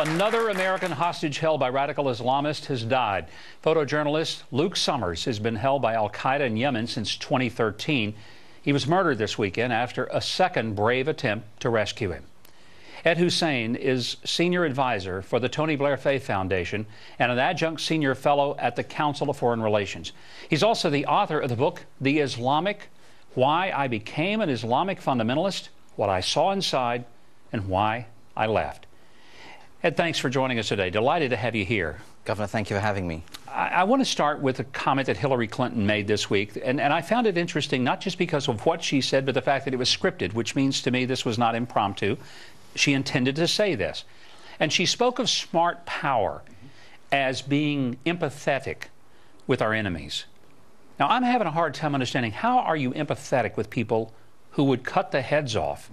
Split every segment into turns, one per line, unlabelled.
Another American hostage held by radical Islamists has died. Photojournalist Luke Summers has been held by al-Qaeda in Yemen since 2013. He was murdered this weekend after a second brave attempt to rescue him. Ed Husain is senior advisor for the Tony Blair Faith Foundation and an adjunct senior fellow at the Council of Foreign Relations. He's also the author of the book, The Islamic: Why I Became an Islamic Fundamentalist, What I Saw Inside, and Why I Left. Ed, thanks for joining us today. Delighted to have you here.
Governor, thank you for having me.
I want to start with a comment that Hillary Clinton made this week, and I found it interesting, not just because of what she said, but the fact that it was scripted, which means to me this was not impromptu. She intended to say this. And she spoke of smart power as being empathetic with our enemies. Now, I'm having a hard time understanding, how are you empathetic with people who would cut the heads off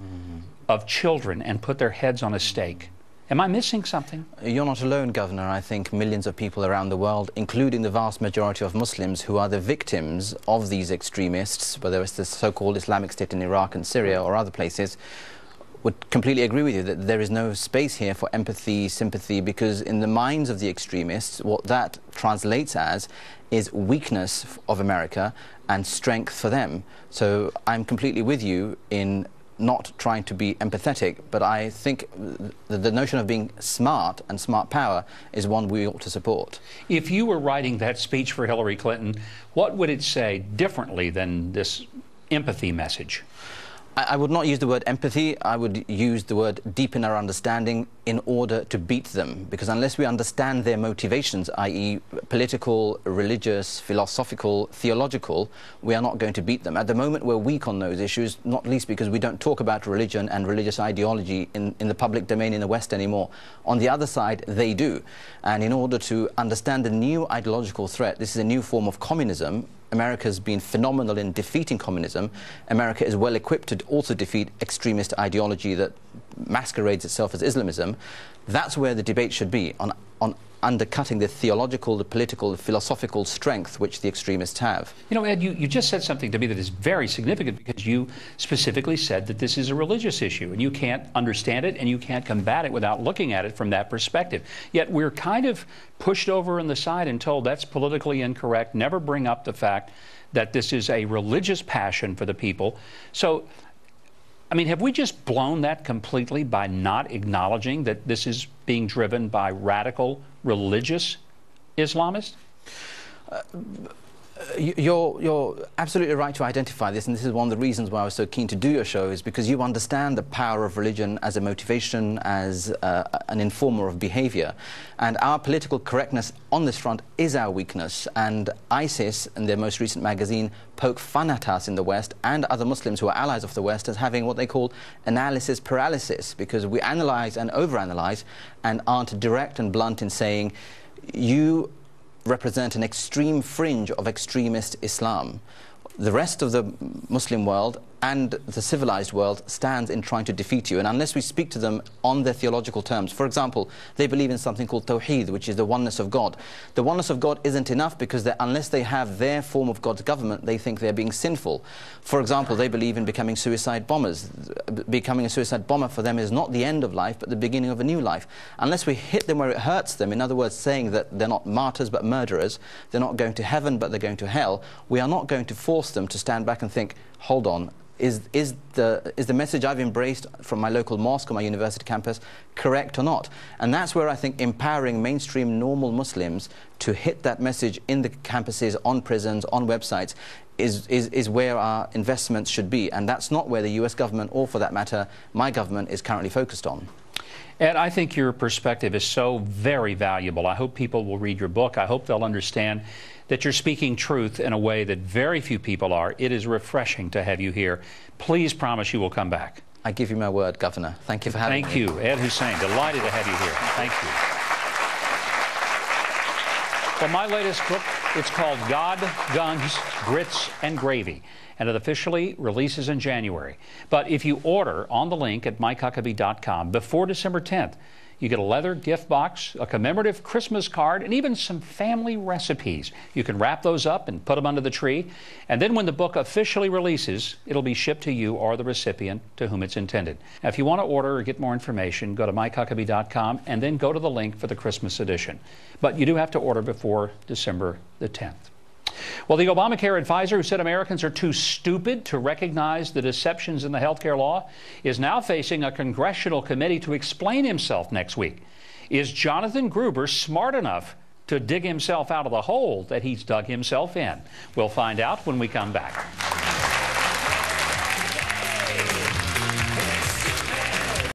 of children and put their heads on a stake? Am I missing something?
You're not alone, Governor. I think millions of people around the world, including the vast majority of Muslims who are the victims of these extremists, whether it's the so-called Islamic State in Iraq and Syria or other places, would completely agree with you that there is no space here for empathy, sympathy, because in the minds of the extremists, what that translates as is weakness of America and strength for them. So I'm completely with you in not trying to be empathetic, but I think the notion of being smart and smart power is one we ought to support.
If you were writing that speech for Hillary Clinton, what would it say differently than this empathy message?
I would not use the word empathy. I would use the word deepen our understanding in order to beat them. Because unless we understand their motivations, i.e. political, religious, philosophical, theological, we are not going to beat them. At the moment, we're weak on those issues, not least because we don't talk about religion and religious ideology in the public domain in the West anymore. On the other side, they do. And in order to understand the new ideological threat, this is a new form of communism. America's been phenomenal in defeating communism. America is well equipped to also defeat extremist ideology that masquerades itself as Islamism. That's where the debate should be, on undercutting the theological, the political, the philosophical strength which the extremists have.
You know, Ed, you just said something to me that is very significant, because you specifically said that this is a religious issue and you can't understand it and you can't combat it without looking at it from that perspective. Yet we're kind of pushed over on the side and told that's politically incorrect, never bring up the fact that this is a religious passion for the people. So, I mean, have we just blown that completely by not acknowledging that this is being driven by radical religious Islamists?
You're absolutely right to identify this, and this is one of the reasons why I was so keen to do your show, is because you understand the power of religion as a motivation, as an informer of behavior. And our political correctness on this front is our weakness. And ISIS, in their most recent magazine, poke fun at us in the West and other Muslims who are allies of the West as having what they call analysis paralysis, because we analyze and overanalyze and aren't direct and blunt in saying, you represent an extreme fringe of extremist Islam. The rest of the Muslim world and the civilized world stands in trying to defeat you. And unless we speak to them on their theological terms, for example, they believe in something called Tawheed, which is the oneness of God. The oneness of God isn't enough, because unless they have their form of God's government, they think they're being sinful. For example, they believe in becoming suicide bombers. Becoming a suicide bomber for them is not the end of life, but the beginning of a new life. Unless we hit them where it hurts them, in other words, saying that they're not martyrs but murderers, they're not going to heaven but they're going to hell, we are not going to force them to stand back and think, hold on, is the message I've embraced from my local mosque or my university campus correct or not? And that's where I think empowering mainstream normal Muslims to hit that message in the campuses, on prisons, on websites, is where our investments should be. And that's not where the US government, or for that matter, my government, is currently focused on.
Ed, I think your perspective is so very valuable. I hope people will read your book. I hope they'll understand that you're speaking truth in a way that very few people are. It is refreshing to have you here. Please promise you will come back.
I give you my word, Governor. Thank you for having me.
Thank you, Ed Husain. Delighted to have you here. Thank you. Well, my latest book, it's called God, Guns, Grits, and Gravy, and it officially releases in January. But if you order on the link at MikeHuckabee.com before December 10th, You get a leather gift box, a commemorative Christmas card, and even some family recipes. You can wrap those up and put them under the tree. And then when the book officially releases, it'll be shipped to you or the recipient to whom it's intended. Now, if you want to order or get more information, go to MikeHuckabee.com and then go to the link for the Christmas edition. But you do have to order before December the 10th. Well, the Obamacare advisor who said Americans are too stupid to recognize the deceptions in the health care law is now facing a congressional committee to explain himself next week. Is Jonathan Gruber smart enough to dig himself out of the hole that he's dug himself in? We'll find out when we come back.